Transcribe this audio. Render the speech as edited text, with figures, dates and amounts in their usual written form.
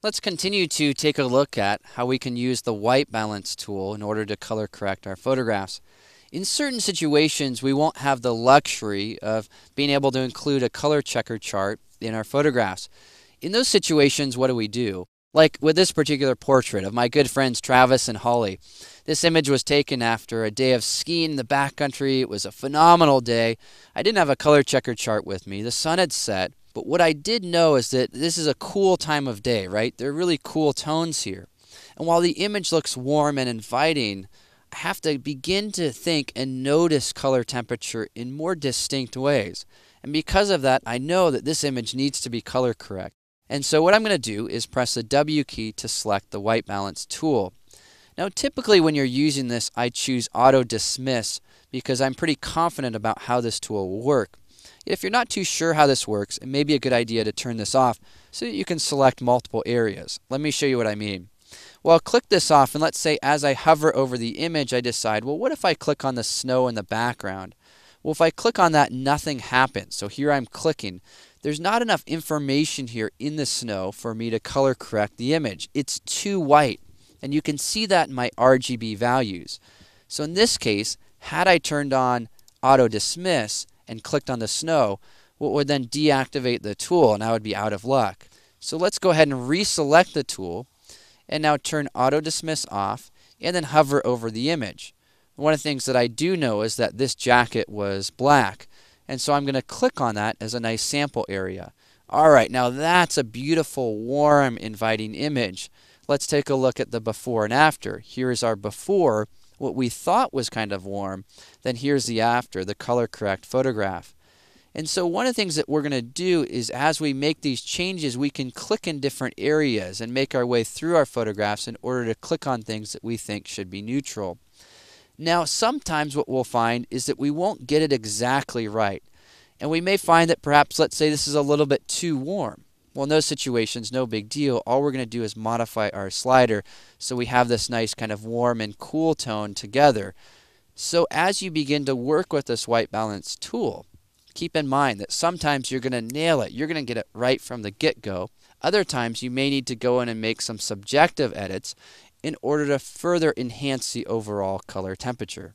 Let's continue to take a look at how we can use the white balance tool in order to color correct our photographs. In certain situations, we won't have the luxury of being able to include a color checker chart in our photographs. In those situations, what do? Like with this particular portrait of my good friends Travis and Holly. This image was taken after a day of skiing in the backcountry. It was a phenomenal day. I didn't have a color checker chart with me. The sun had set. But what I did know is that this is a cool time of day, right? There are really cool tones here. And while the image looks warm and inviting, I have to begin to think and notice color temperature in more distinct ways. And because of that, I know that this image needs to be color correct. And so what I'm going to do is press the W key to select the white balance tool. Now typically when you're using this, I choose auto dismiss because I'm pretty confident about how this tool will work. If you're not too sure how this works, it may be a good idea to turn this off so that you can select multiple areas. Let me show you what I mean. Well, I'll click this off, and let's say as I hover over the image, I decide, well, what if I click on the snow in the background? Well, if I click on that, nothing happens. So here I'm clicking. There's not enough information here in the snow for me to color correct the image. It's too white, and you can see that in my RGB values. So in this case, had I turned on auto dismiss and clicked on the snow, what would then deactivate the tool, and I would be out of luck. So let's go ahead and reselect the tool and now turn auto dismiss off and then hover over the image. One of the things that I do know is that this jacket was black, and so I'm going to click on that as a nice sample area. Alright, now that's a beautiful, warm, inviting image. Let's take a look at the before and after. Here is our before, what we thought was kind of warm. Then here's the after, the color correct photograph. And so one of the things that we're going to do is as we make these changes, we can click in different areas and make our way through our photographs in order to click on things that we think should be neutral. Now, sometimes what we'll find is that we won't get it exactly right. And we may find that perhaps, let's say this is a little bit too warm. Well, in those situations, no big deal. All we're going to do is modify our slider so we have this nice kind of warm and cool tone together. So as you begin to work with this white balance tool, keep in mind that sometimes you're going to nail it. You're going to get it right from the get-go. Other times you may need to go in and make some subjective edits in order to further enhance the overall color temperature.